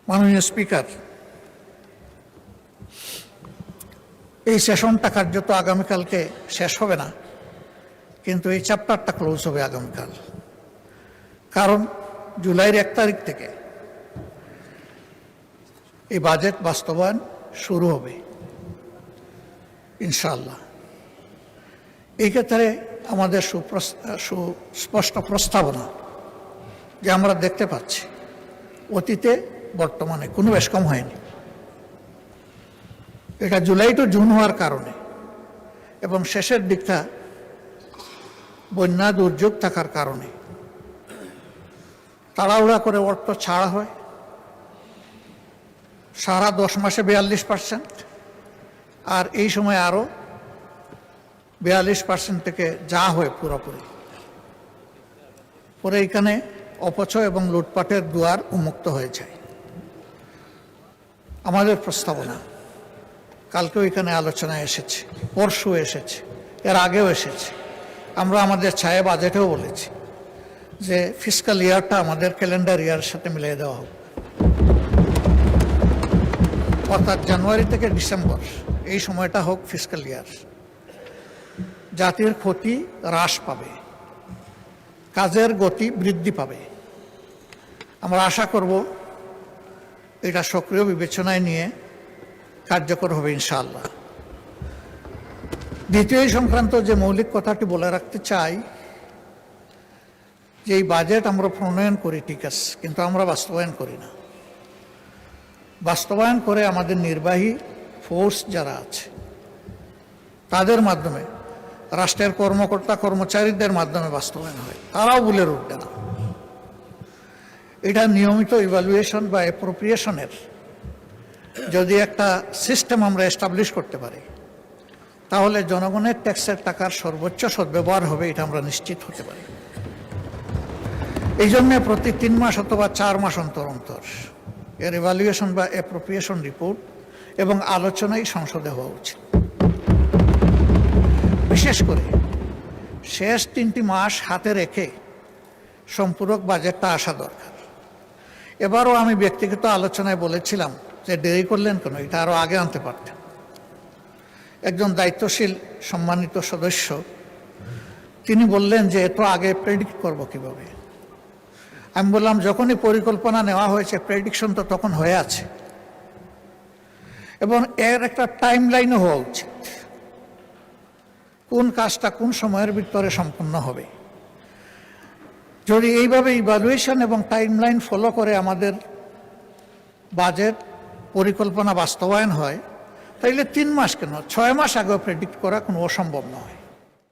মাননীয় স্পিকার, এই সেশনটা কার্যত আগামীকালকে শেষ হবে না, কিন্তু এই চ্যাপ্টারটা ক্লোজ হবে আগামীকাল। কারণ জুলাইয়ের 1 তারিখ থেকে এই বাজেট বাস্তবায়ন শুরু হবে ইনশাআল্লাহ। এই ক্ষেত্রে আমাদের সুস্পষ্ট প্রস্তাবনা যে আমরা দেখতে পাচ্ছি অতীতে বর্তমানে কোনো বেশ কম হয়নি। এটা জুলাই টু জুন হওয়ার কারণে এবং শেষের দিকটা বন্যা দুর্যোগ থাকার কারণে তাড়াহুড়া করে অর্থ ছাড়া হয়। সারা 10 মাসে 42%, আর এই সময় আরও 42% থেকে যা হয় পুরোপুরি। পরে এখানে অপচয় এবং লুটপাটের দুয়ার উন্মুক্ত হয়ে যায়। আমাদের প্রস্তাবনা কালকেও এখানে আলোচনায় এসেছে, পরশু এসেছে, এর আগেও এসেছে। আমরা আমাদের ছায়া বাজেটেও বলেছি যে ফিসকাল ইয়ারটা আমাদের ক্যালেন্ডার ইয়ারের সাথে মিলিয়ে দেওয়া হোক, অর্থাৎ জানুয়ারি থেকে ডিসেম্বর এই সময়টা হোক ফিসকাল ইয়ার। জাতির ক্ষতি হ্রাস পাবে, কাজের গতি বৃদ্ধি পাবে। আমরা আশা করব এটা সক্রিয় বিবেচনায় নিয়ে কার্যকর হবে ইনশাআল্লাহ। দ্বিতীয় সংক্রান্ত যে মৌলিক কথাটি বলে রাখতে চাই যে এই বাজেট আমরা প্রণয়ন করি ঠিক আছে, কিন্তু আমরা বাস্তবায়ন করি না। বাস্তবায়ন করে আমাদের নির্বাহী ফোর্স যারা আছে তাদের মাধ্যমে, রাষ্ট্রের কর্মকর্তা কর্মচারীদের মাধ্যমে বাস্তবায়ন হয়। তারাও ভুলে উঠবে না। এটা নিয়মিত ইভ্যালুয়েশন বা অ্যাপ্রোপ্রিয়েশনের যদি একটা সিস্টেম আমরা এস্টাবলিশ করতে পারি, তাহলে জনগণের ট্যাক্সের টাকার সর্বোচ্চ সদ্ব্যবহার হবে, এটা আমরা নিশ্চিত হতে পারি। এই জন্য প্রতি 3 মাস অথবা 4 মাস অন্তর অন্তর এর ইভ্যালুয়েশন বা অ্যাপ্রোপ্রিয়েশন রিপোর্ট এবং আলোচনাই সংসদে হওয়া উচিত। বিশেষ করে শেষ 3টি মাস হাতে রেখে সম্পূরক বাজেটটা আসা দরকার। এবারও আমি ব্যক্তিগত আলোচনায় বলেছিলাম যে দেরি করলেন কেন, এটা আরও আগে আনতে পারতেন। একজন দায়িত্বশীল সম্মানিত সদস্য তিনি বললেন যে এত আগে প্রেডিক্ট করব কিভাবে। আমি বললাম যখনই পরিকল্পনা নেওয়া হয়েছে প্রেডিকশন তো তখন হয়ে আছে, এবং এর একটা টাইম লাইনও হওয়া উচিত, কোন কাজটা কোন সময়ের ভিতরে সম্পন্ন হবে। যদি এইভাবে ইভ্যালুয়েশন এবং টাইম লাইন ফলো করে আমাদের বাজেট পরিকল্পনা বাস্তবায়ন হয়, তাইলে 3 মাস কেন 6 মাস আগেও প্রেডিক্ট করা কোনো অসম্ভব নয়।